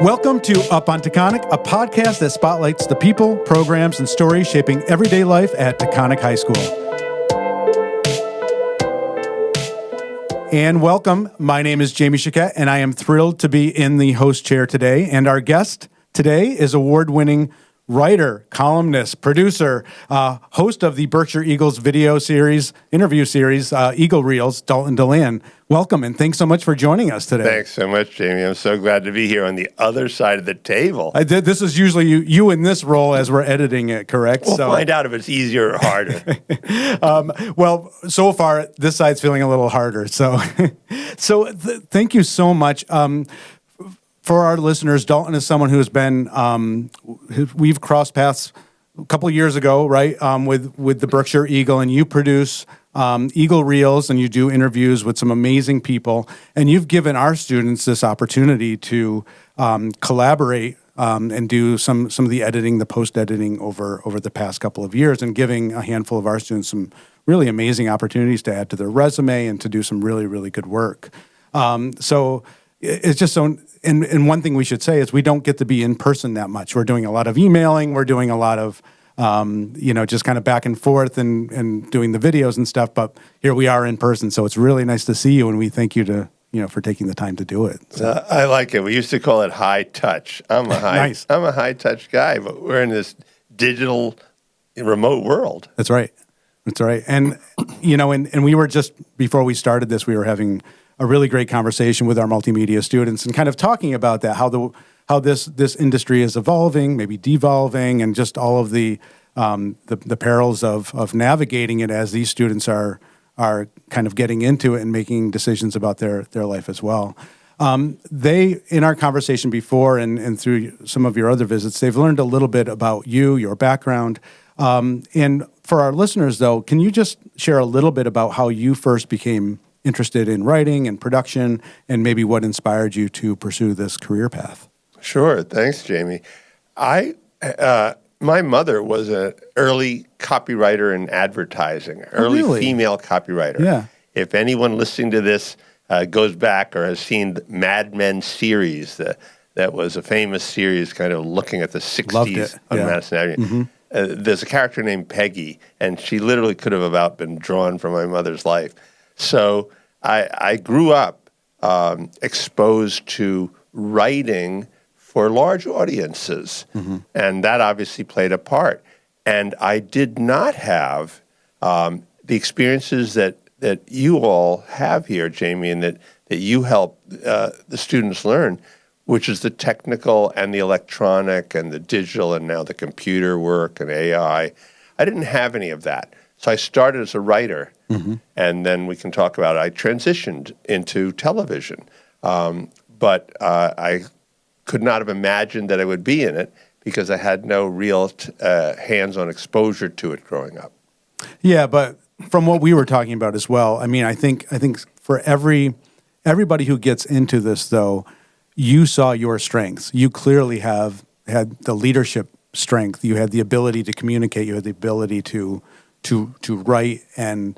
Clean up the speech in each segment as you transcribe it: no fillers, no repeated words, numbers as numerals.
Welcome to Up On Taconic, a podcast that spotlights the people, programs, and stories shaping everyday life at Taconic High School. And welcome. My name is Jamie Choquette, and I am thrilled to be in the host chair today. And our guest today is award-winning writer, columnist, producer, host of the Berkshire Eagles interview series, Eagle Reels, Dalton Delan. Welcome, and thanks so much for joining us today. Thanks so much, Jamie. I'm so glad to be here on the other side of the table. This is usually you in this role as we're editing it, correct? We'll find out if it's easier or harder. So far, this side's feeling a little harder. So thank you so much. For our listeners, Dalton is someone who has been, we've crossed paths a couple of years ago, right, with the Berkshire Eagle, and you produce Eagle Reels, and you do interviews with some amazing people, and you've given our students this opportunity to collaborate and do some of the editing, the post-editing over the past couple of years, and giving a handful of our students some really amazing opportunities to add to their resume and to do some really, really good work. So it's just so... And one thing we should say is we don't get to be in person that much. We're doing a lot of emailing. We're doing a lot of, just kind of back and forth and doing the videos and stuff. But here we are in person. So it's really nice to see you. And we thank you for taking the time to do it. So. I like it. We used to call it high touch. I'm a high touch guy, but we're in this digital remote world. That's right. And, and we were just, before we started this, we were having a really great conversation with our multimedia students and kind of talking about that, how this industry is evolving, maybe devolving, and just all of the perils of navigating it as these students are kind of getting into it and making decisions about their life as well. They, in our conversation before and through some of your other visits, they've learned a little bit about you, your background. And for our listeners, though, can you just share a little bit about how you first became interested in writing and production, and maybe what inspired you to pursue this career path? Sure. Thanks, Jamie. My mother was an early copywriter in advertising, early female copywriter. Yeah. If anyone listening to this goes back or has seen the Mad Men series, that was a famous series kind of looking at the 60s on Madison Avenue. Mm-hmm. There's a character named Peggy, and she literally could have about been drawn from my mother's life. So I grew up exposed to writing for large audiences, mm-hmm. and that obviously played a part. And I did not have the experiences that you all have here, Jamie, and that you help the students learn, which is the technical and the electronic and the digital and now the computer work and AI. I didn't have any of that. So I started as a writer, mm-hmm. and then we can talk about it. I transitioned into television, but I could not have imagined that I would be in it because I had no real hands-on exposure to it growing up. Yeah, but from what we were talking about as well, I mean, I think for everybody who gets into this, though, you saw your strengths. You clearly had the leadership strength. You had the ability to communicate. You had the ability to write, and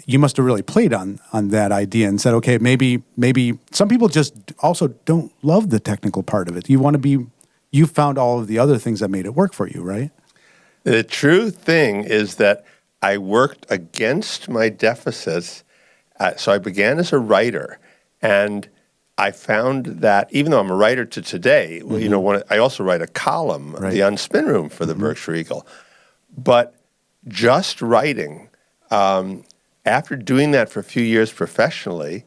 you must have really played on that idea and said, okay, maybe some people just also don't love the technical part of it. You found all of the other things that made it work for you, right? The true thing is that I worked against my deficits. So I began as a writer, and I found that even though I'm a writer to today, mm-hmm. I also write a column, right. The Unspin Room for the mm-hmm. Berkshire Eagle, but just writing, after doing that for a few years professionally,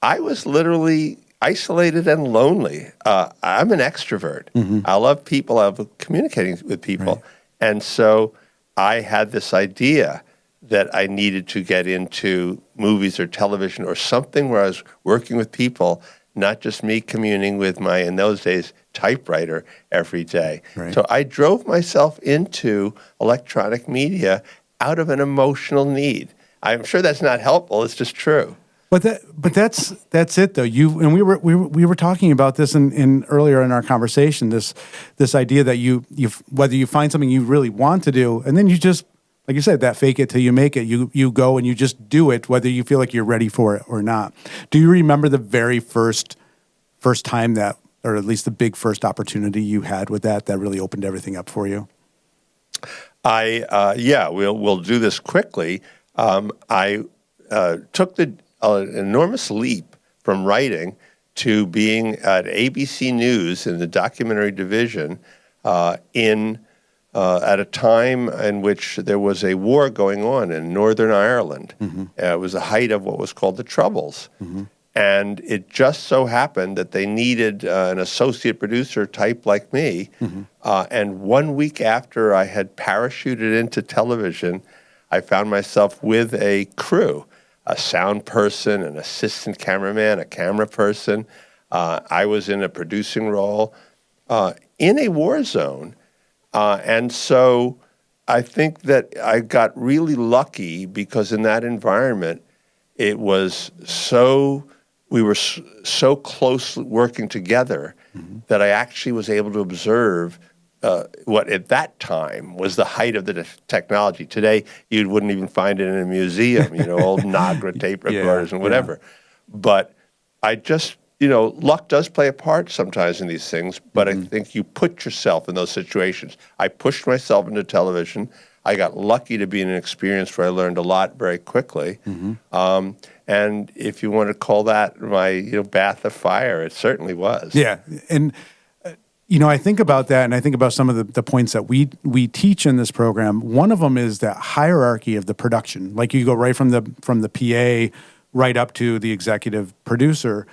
I was literally isolated and lonely. I'm an extrovert. Mm-hmm. I love people. I love communicating with people. Right. And so I had this idea that I needed to get into movies or television or something where I was working with people, not just me communing with my, in those days, typewriter every day. Right. So I drove myself into electronic media out of an emotional need. I'm sure that's not helpful. It's just true. But that's it though. We were talking about this in earlier in our conversation. This idea that you whether you find something you really want to do, and then you just, like you said, that fake it till you make it. You go and you just do it, whether you feel like you're ready for it or not. Do you remember the very first time that or at least the big first opportunity you had with that really opened everything up for you? We'll do this quickly. I took the enormous leap from writing to being at ABC News in the documentary division at a time in which there was a war going on in Northern Ireland. It was the height of what was called the Troubles. And it just so happened that they needed an associate producer type like me. And 1 week after I had parachuted into television, I found myself with a crew, a sound person, an assistant cameraman, a camera person. I was in a producing role in a war zone. And so I think that I got really lucky because in that environment, it was we were so closely working together that I actually was able to observe what at that time was the height of the technology. Today, you wouldn't even find it in a museum, old Nagra tape recorders and whatever. But I just, luck does play a part sometimes in these things, but I think you put yourself in those situations. I pushed myself into television. I got lucky to be in an experience where I learned a lot very quickly. And if you want to call that my bath of fire, it certainly was. Yeah, and I think about that, and I think about some of the points that we teach in this program. One of them is that hierarchy of the production. Like you go right from the PA right up to the executive producer.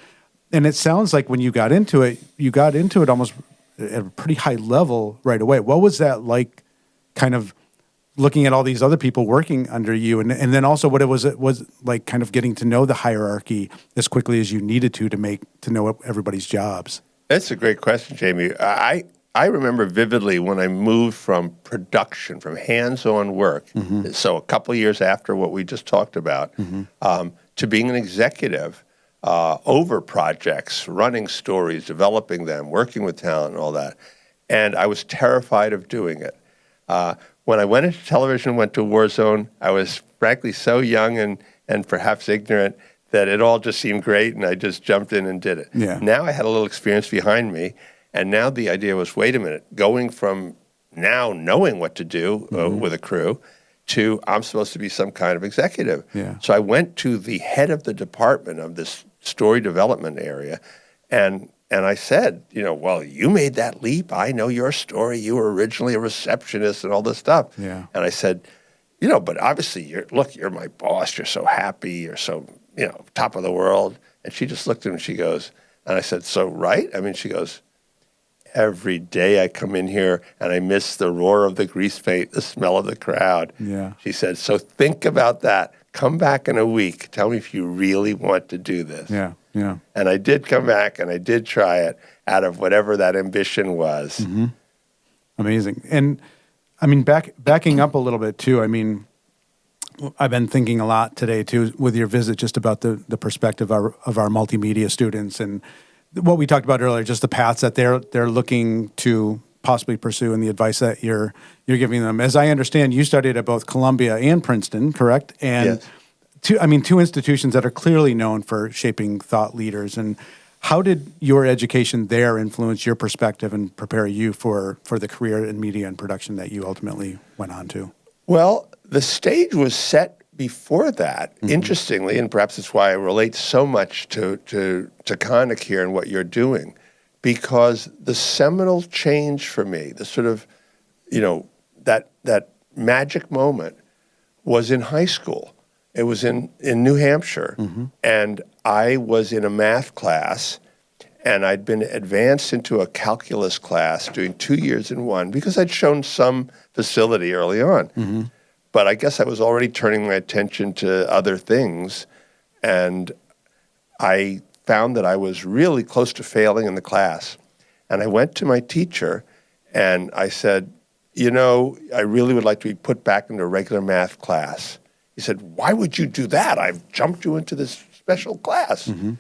And it sounds like when you got into it almost at a pretty high level right away. What was that like, kind of looking at all these other people working under you, and then also what it was like kind of getting to know the hierarchy as quickly as you needed to know everybody's jobs? That's a great question, Jamie. I remember vividly when I moved from production, from hands-on work, so a couple of years after what we just talked about, to being an executive over projects, running stories, developing them, working with talent and all that. And I was terrified of doing it. When I went into television, went to a war zone, I was frankly so young and perhaps ignorant that it all just seemed great, and I just jumped in and did it. Yeah. Now I had a little experience behind me, and now the idea was, wait a minute, going from now knowing what to do with a crew to I'm supposed to be some kind of executive. Yeah. So I went to the head of the department of this story development area, and I said, well, you made that leap. I know your story. You were originally a receptionist and all this stuff. Yeah. And I said, but obviously you're my boss. You're so happy. You're so, top of the world. And she just looked at me and she goes, and I said, so right? She goes, every day I come in here and I miss the roar of the grease paint, the smell of the crowd. Yeah. She said, so think about that. Come back in a week. Tell me if you really want to do this. Yeah. Yeah. And I did come back and I did try it out of whatever that ambition was. Amazing. And backing up a little bit too, I've been thinking a lot today too with your visit just about the perspective of our multimedia students and what we talked about earlier, just the paths that they're looking to possibly pursue and the advice that you're giving them. As I understand, you studied at both Columbia and Princeton, correct? And yes. Two institutions that are clearly known for shaping thought leaders. And how did your education there influence your perspective and prepare you for the career in media and production that you ultimately went on to? Well, the stage was set before that, interestingly, and perhaps it's why I relate so much to Taconic here and what you're doing, because the seminal change for me, the sort of, that magic moment was in high school. It was in New Hampshire, and I was in a math class, and I'd been advanced into a calculus class, doing 2 years in one, because I'd shown some facility early on. But I guess I was already turning my attention to other things, and I found that I was really close to failing in the class. And I went to my teacher, and I said, I really would like to be put back into a regular math class. He said, why would you do that? I've jumped you into this special class. And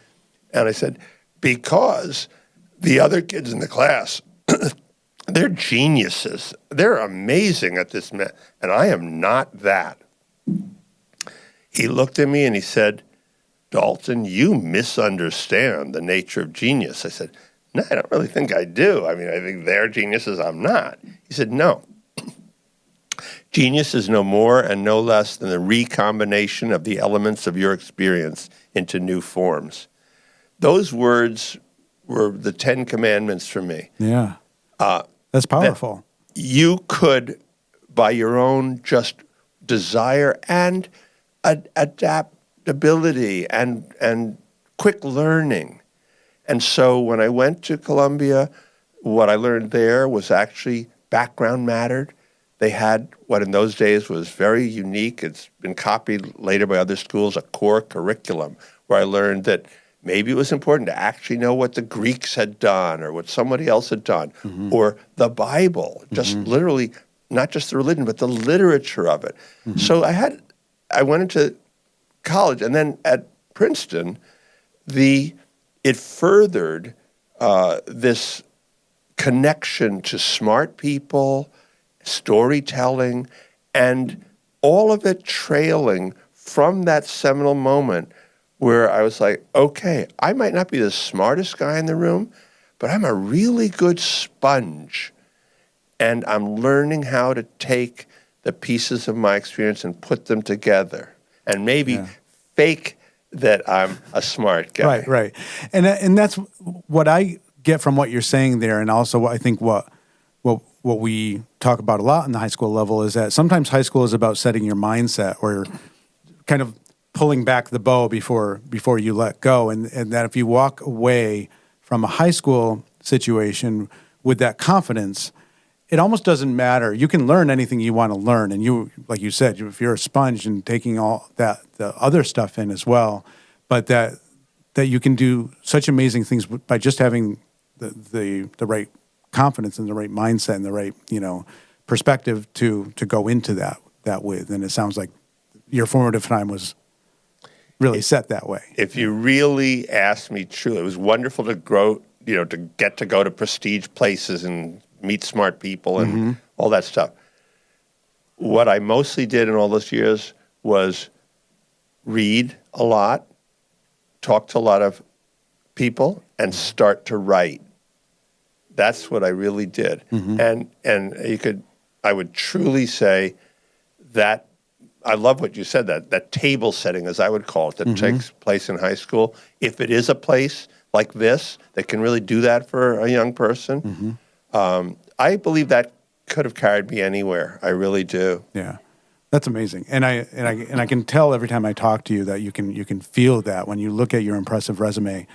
I said, because the other kids in the class, they're geniuses. They're amazing at this math, and I am not that. He looked at me and he said, Dalton, you misunderstand the nature of genius. I said, No, I don't really think I do. I mean, I think they're geniuses. I'm not. He said, no. Genius is no more and no less than the recombination of the elements of your experience into new forms. Those words were the 10 Commandments for me. Yeah. That's powerful. You could, by your own just desire and adaptability and quick learning. And so when I went to Columbia, what I learned there was actually background mattered. They had what in those days was very unique. It's been copied later by other schools, a core curriculum, where I learned that maybe it was important to actually know what the Greeks had done or what somebody else had done, or the Bible, just literally, not just the religion, but the literature of it. So I went into college, and then at Princeton, it furthered this connection to smart people, storytelling, and all of it trailing from that seminal moment where I was like, okay, I might not be the smartest guy in the room, but I'm a really good sponge. And I'm learning how to take the pieces of my experience and put them together and maybe fake that I'm a smart guy. Right. And that's what I get from what you're saying there. And also I think what we talk about a lot in the high school level is that sometimes high school is about setting your mindset or kind of pulling back the bow before you let go. And that if you walk away from a high school situation with that confidence, it almost doesn't matter. You can learn anything you want to learn. And you, like you said, if you're a sponge and taking all that, the other stuff in as well, but that you can do such amazing things by just having the right confidence and the right mindset and the right, perspective to go into that with. And it sounds like your formative time was really set that way. If you really asked me truly, it was wonderful to grow, to get to go to prestige places and meet smart people and all that stuff. What I mostly did in all those years was read a lot, talk to a lot of people, and start to write. That's what I really did. And I would truly say that I love what you said, that table setting, as I would call it, that takes place in high school. If it is a place like this that can really do that for a young person, I believe that could have carried me anywhere. I really do. Yeah, that's amazing. And I can tell every time I talk to you that you can feel that when you look at your impressive resume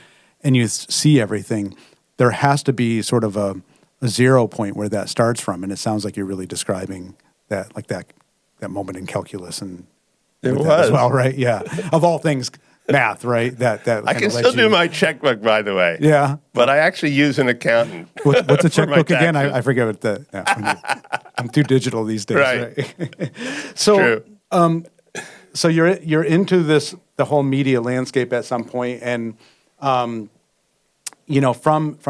and you see everything. There has to be sort of a 0 point where that starts from, and it sounds like you're really describing that, like that moment in calculus and it was as well, right? Yeah, of all things, math, right? That I can still do my checkbook, by the way. Yeah, but I actually use an accountant. What's a checkbook again? I forget what that. Yeah, I'm too digital these days. Right. So, True. So you're into the whole media landscape at some point, and from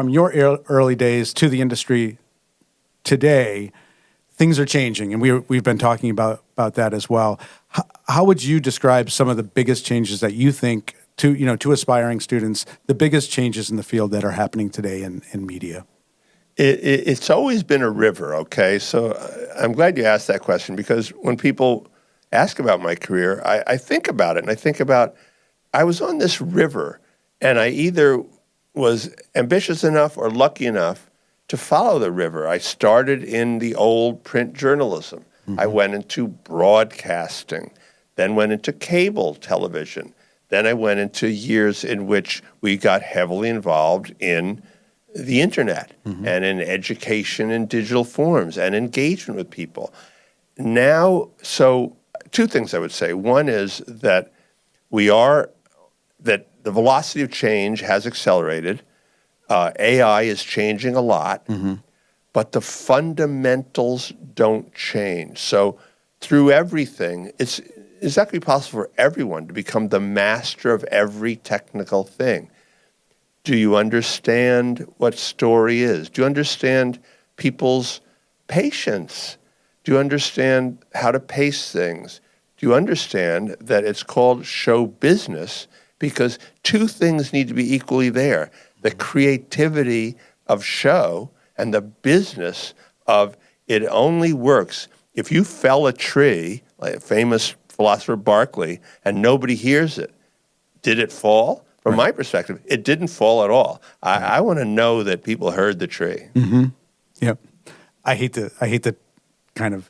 your early days to the industry today, things are changing, and we've been talking about that as well. How would you describe some of the biggest changes that you think to aspiring students, the biggest changes in the field that are happening today in media? It's always been a river, okay? So I'm glad you asked that question, because when people ask about my career, I think about it, and I think about I was on this river, and I either was ambitious enough or lucky enough to follow the river. I started in the old print journalism. I went into broadcasting, then went into cable television. Then I went into years in which we got heavily involved in the internet and in education in digital forms and engagement with people. Now, so two things I would say. One is that that the velocity of change has accelerated. AI is changing a lot, but the fundamentals don't change. So through everything, it's not going to be possible for everyone to become the master of every technical thing. Do you understand what story is? Do you understand people's patience? Do you understand how to pace things? Do you understand that it's called show business because two things need to be equally there. The creativity of show and the business of it only works if you fell a tree, like a famous philosopher Berkeley, and nobody hears it. Did it fall? From my perspective, it didn't fall at all. I want to know that people heard the tree. Mm-hmm. Yep. I hate to kind of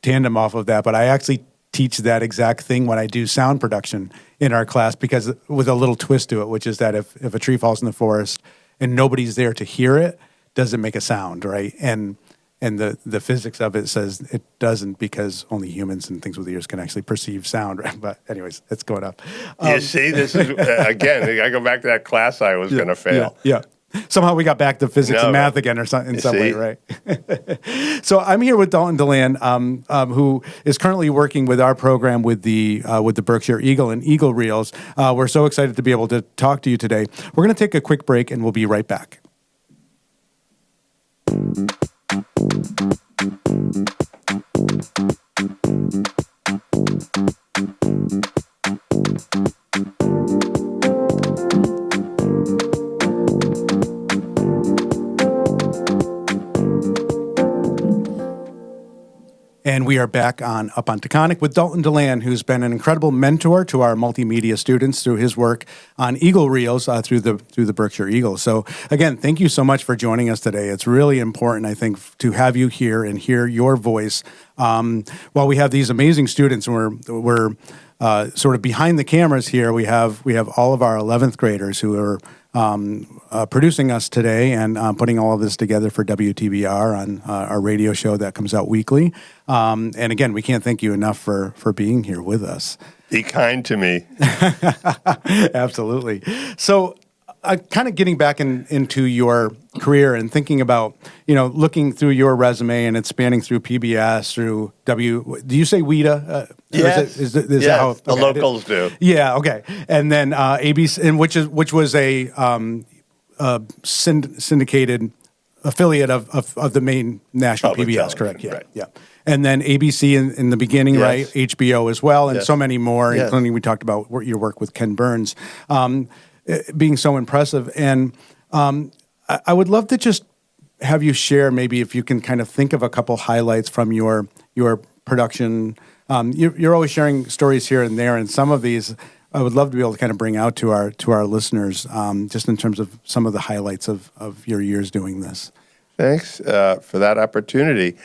tandem off of that, but I actually teach that exact thing when I do sound production in our class, because with a little twist to it, which is that if a tree falls in the forest and nobody's there to hear it, does it make a sound, right? And the physics of it says it doesn't, because only humans and things with ears can actually perceive sound. Right? But anyways, it's going up. You see, this is, again, I go back to that class I was going to fail. Yeah. Somehow we got back to physics and math again, or some, in some way, right? So I'm here with Dalton Delan, who is currently working with our program with the Berkshire Eagle and Eagle Reels. We're so excited to be able to talk to you today. We're going to take a quick break, and we'll be right back. And we are back on Up on Taconic with Dalton Delan, who's been an incredible mentor to our multimedia students through his work on Eagle Reels through the Berkshire Eagle. So again, thank you so much for joining us today. It's really important, I think, to have you here and hear your voice. While we have these amazing students, and we're sort of behind the cameras here, we have all of our 11th graders who are producing us today and putting all of this together for WTBR on our radio show that comes out weekly. And again, we can't thank you enough for being here with us. Be kind to me. Absolutely. So kind of getting back into your career and thinking about, looking through your resume, and it's spanning through PBS, through do you say WIDA? Yes. Is that how, okay, the locals do. Yeah, okay. And then ABC, and which was a syndicated affiliate of the main national Public PBS, television, correct? Yeah, right. yeah. And then ABC in the beginning, Yes. right? HBO as well, and Yes. so many more, Yes. including we talked about your work with Ken Burns, being so impressive. And I would love to just have you share, maybe if you can kind of think of a couple highlights from your production. You're always sharing stories here and there, and some of these I would love to be able to kind of bring out to our listeners, just in terms of some of the highlights of your years doing this. Thanks for that opportunity.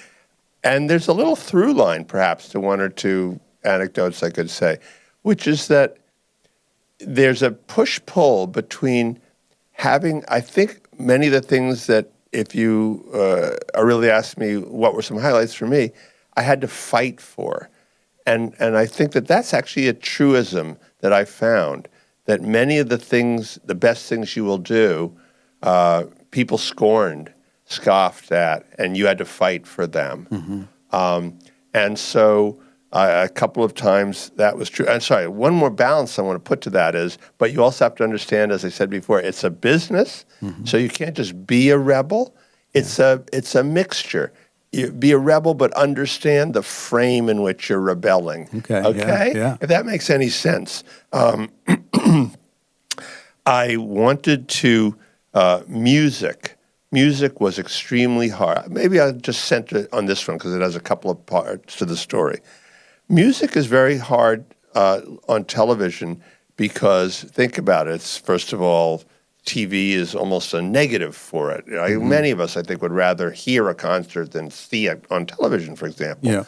And there's a little through line, perhaps, to one or two anecdotes I could say, which is that there's a push-pull between having, I think, many of the things that if you really asked me what were some highlights for me, I had to fight for. And I think that that's actually a truism that I found, that many of the things, the best things you will do, people scoffed at, and you had to fight for them. Mm-hmm. And so a couple of times that was true. I'm sorry, one more balance I want to put to that is, but you also have to understand, as I said before, it's a business, mm-hmm. so you can't just be a rebel. It's a mixture. You be a rebel, but understand the frame in which you're rebelling. Okay? Yeah. If that makes any sense. I wanted to, music was extremely hard. Maybe I'll just center on this one because it has a couple of parts to the story. Music is very hard on television because, think about it, it's, first of all, TV is almost a negative for it. Mm-hmm. Many of us, I think, would rather hear a concert than see it on television, for example. Yeah.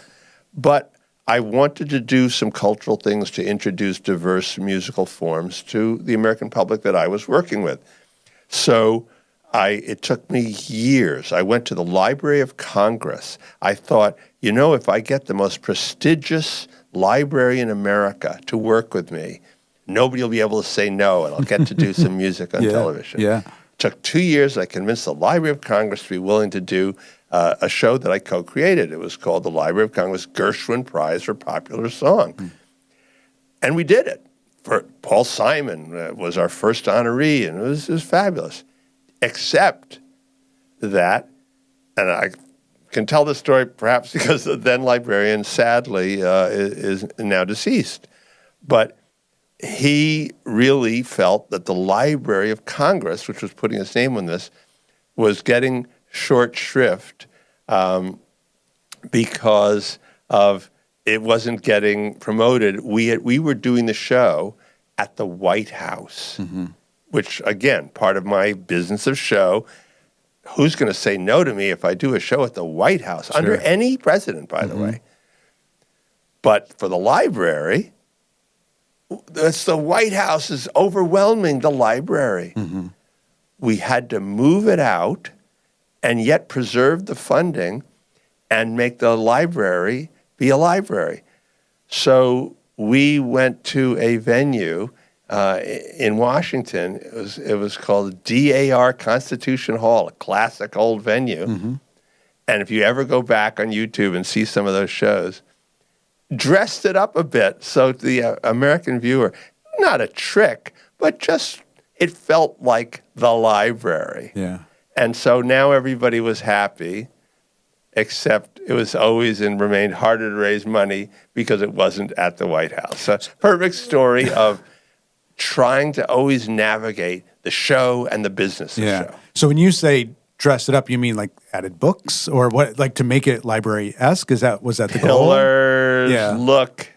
But I wanted to do some cultural things to introduce diverse musical forms to the American public that I was working with. So it took me years. I went to the Library of Congress. I thought, if I get the most prestigious library in America to work with me, nobody will be able to say no, and I'll get to do some music on television. Yeah. It took 2 years. I convinced the Library of Congress to be willing to do a show that I co-created. It was called the Library of Congress Gershwin Prize for Popular Song. Mm. And we did it. Paul Simon was our first honoree, and it was fabulous. Except that, and I can tell this story perhaps because the then librarian, sadly, is now deceased. But he really felt that the Library of Congress, which was putting his name on this, was getting short shrift because of it wasn't getting promoted. We were doing the show at the White House, which, again, part of my business of show. Who's going to say no to me if I do a show at the White House, under any president, by the way? But for the library, it's the White House is overwhelming the library. We had to move it out and yet preserve the funding and make the library be a library. So we went to a venue in Washington. It was called DAR Constitution Hall, a classic old venue. And if you ever go back on YouTube and see some of those shows, dressed it up a bit so the American viewer, not a trick, but just it felt like the library. Yeah. And so now everybody was happy, except it was always and remained harder to raise money because it wasn't at the White House. So perfect story of trying to always navigate the show and the business of the show. So when you say dress it up, you mean like added books or what? Like to make it library-esque? Was that the goal? Pillars, look,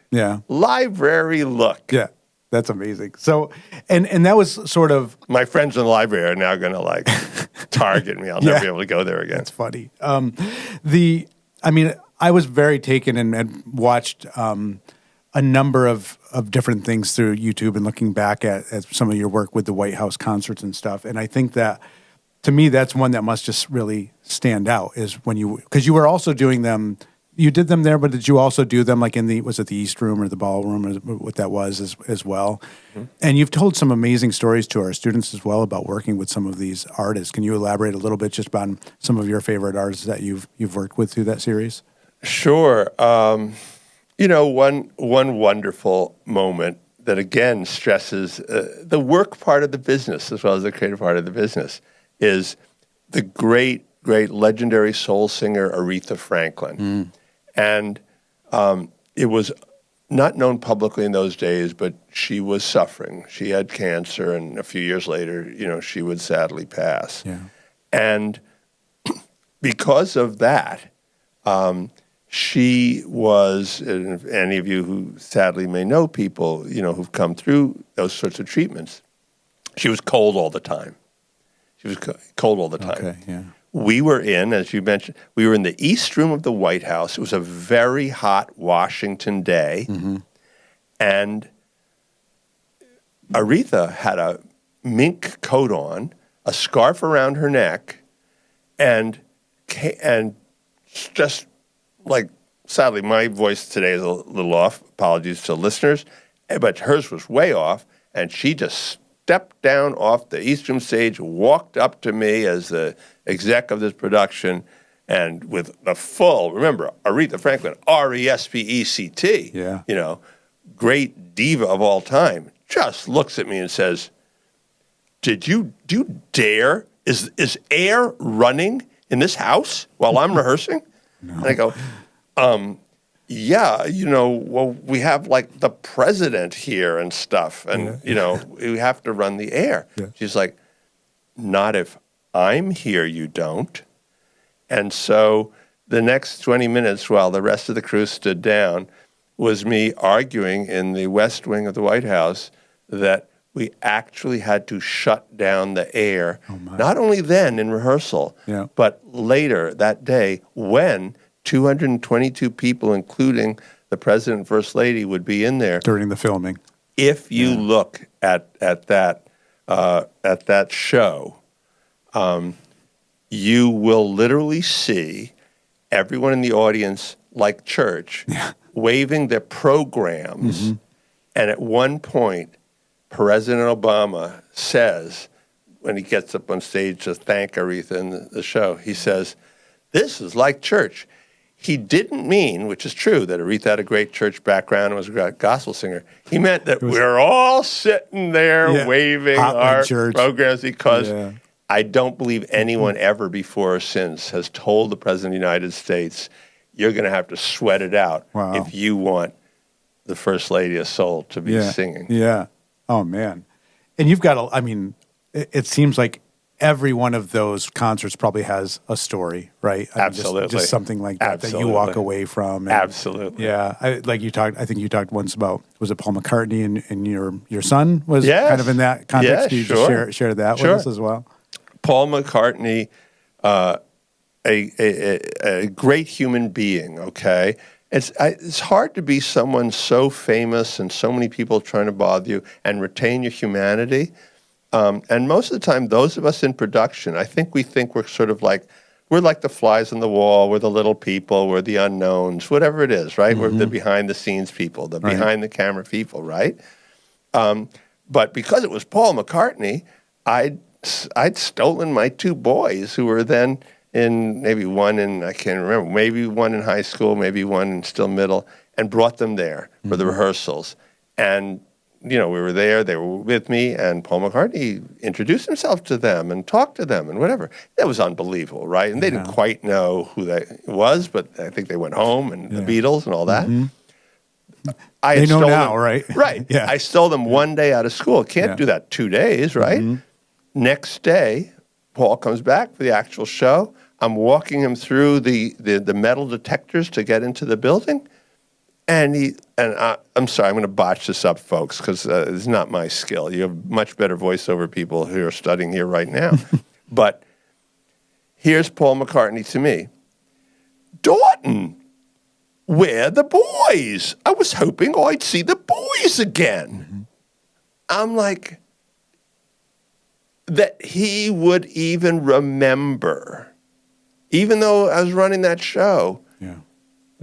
library look. Yeah, that's amazing. So, and that was sort of my friends in the library are now going to like target me. I'll never be able to go there again. That's funny. I was very taken and watched a number of different things through YouTube and looking back at some of your work with the White House concerts and stuff. And I think that, to me, that's one that must just really stand out is when because you were also doing them, you did them there, but did you also do them like was it the East Room or the Ballroom or what that was as well? And you've told some amazing stories to our students as well about working with some of these artists. Can you elaborate a little bit just on some of your favorite artists that you've worked with through that series? Sure. One wonderful moment that again stresses the work part of the business as well as the creative part of the business is the great legendary soul singer Aretha Franklin. And it was not known publicly in those days, but she was suffering. She had cancer, and a few years later, she would sadly pass. Yeah. And because of that, she was, and if any of you who sadly may know people, who've come through those sorts of treatments, she was cold all the time. She was cold all the time. Okay, yeah. We were in, as you mentioned, we were in the East Room of the White House. It was a very hot Washington day. And Aretha had a mink coat on, a scarf around her neck, and just like, sadly, my voice today is a little off. Apologies to listeners. But hers was way off, and she just stepped down off the East Room stage, walked up to me as the exec of this production, and with the full, remember, Aretha Franklin, R-E-S-P-E-C-T, great diva of all time, just looks at me and says, do you dare? Is air running in this house while I'm rehearsing? No. And I go, we have like the president here and stuff, and we have to run the air. Yeah. She's like, not if I'm here, you don't. And so the next 20 minutes while the rest of the crew stood down was me arguing in the West Wing of the White House that we actually had to shut down the air, not only then in rehearsal, but later that day when 222 people, including the president and first lady, would be in there during the filming. If you look at that show, you will literally see everyone in the audience, like church, waving their programs. And at one point, President Obama says, when he gets up on stage to thank Aretha in the show, he says, "This is like church." He didn't mean, which is true, that Aretha had a great church background and was a great gospel singer. He meant that we're all sitting there waving our programs because I don't believe anyone ever before or since has told the President of the United States, you're going to have to sweat it out if you want the First Lady of Soul to be singing. Yeah. Oh, man. And you've got it seems like every one of those concerts probably has a story, right? Absolutely. Just something like that that you walk away from. And, Absolutely. Yeah. I think you talked once about, was it Paul McCartney and your son was kind of in that context? Yes, Can you just share that with us as well? Paul McCartney, a great human being, okay? It's hard to be someone so famous and so many people trying to bother you and retain your humanity. And most of the time, those of us in production, I think we're sort of like, we're like the flies on the wall, we're the little people, we're the unknowns, whatever it is, right? We're the behind-the-scenes people, the behind-the-camera people, right? But because it was Paul McCartney, I'd stolen my two boys who were then in maybe one in, I can't remember, maybe one in high school, maybe one in still middle, and brought them there for the rehearsals. And we were there, they were with me, and Paul McCartney introduced himself to them and talked to them and whatever. That was unbelievable, right? And they didn't quite know who that was, but I think they went home and the Beatles and all that. They know now, right? Right. Yeah. I stole them one day out of school. Can't do that 2 days, right? Next day, Paul comes back for the actual show. I'm walking him through the metal detectors to get into the building. And I'm sorry, I'm going to botch this up, folks, because it's not my skill. You have much better voiceover people who are studying here right now. But here's Paul McCartney to me. Dalton, where the boys? I was hoping I'd see the boys again. I'm like, that he would even remember, even though I was running that show. Yeah.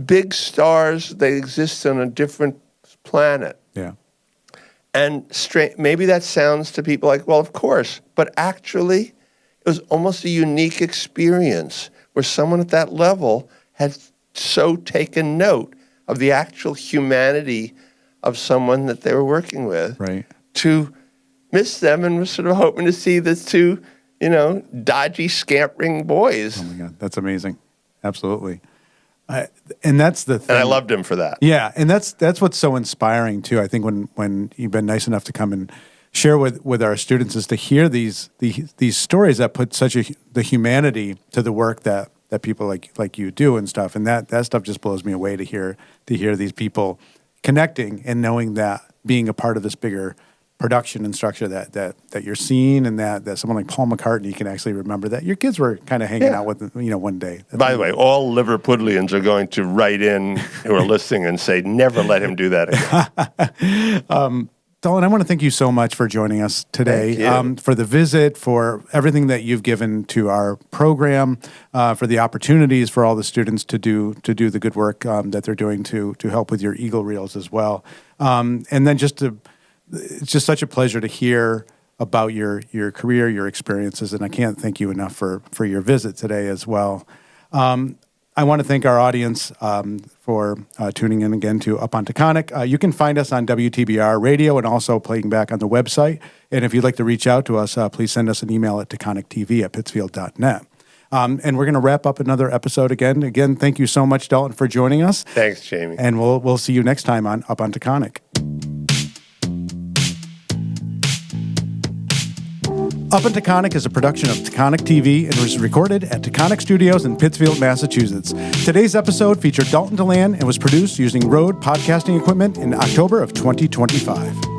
Big stars, they exist on a different planet. Yeah. And maybe that sounds to people like, well, of course. But actually, it was almost a unique experience where someone at that level had so taken note of the actual humanity of someone that they were working with. Right. To miss them and was sort of hoping to see the two, dodgy, scampering boys. Oh, my God. That's amazing. Absolutely. And that's the thing. And I loved him for that. Yeah, and that's what's so inspiring too. I think when you've been nice enough to come and share with our students is to hear these stories that put the humanity to the work that people like you do and stuff. And that stuff just blows me away to hear these people connecting and knowing that being a part of this bigger production and structure that you're seeing, and that someone like Paul McCartney can actually remember that your kids were kind of hanging out with one day. By the way, all Liverpudlians are going to write in who are listening and say, never let him do that again. Dalton, I want to thank you so much for joining us today, for the visit, for everything that you've given to our program, for the opportunities for all the students to do the good work that they're doing to help with your Eagle Reels as well. And then it's just such a pleasure to hear about your career, your experiences, and I can't thank you enough for your visit today as well. I want to thank our audience for tuning in again to Up On Taconic. You can find us on WTBR Radio and also playing back on the website. And if you'd like to reach out to us, please send us an email at taconictv@pittsfield.net. And we're going to wrap up another episode again. Again, thank you so much, Dalton, for joining us. Thanks, Jamie. And we'll see you next time on Up On Taconic. Up On Taconic is a production of Taconic TV and was recorded at Taconic Studios in Pittsfield, Massachusetts. Today's episode featured Dalton Delan and was produced using Rode podcasting equipment in October of 2025.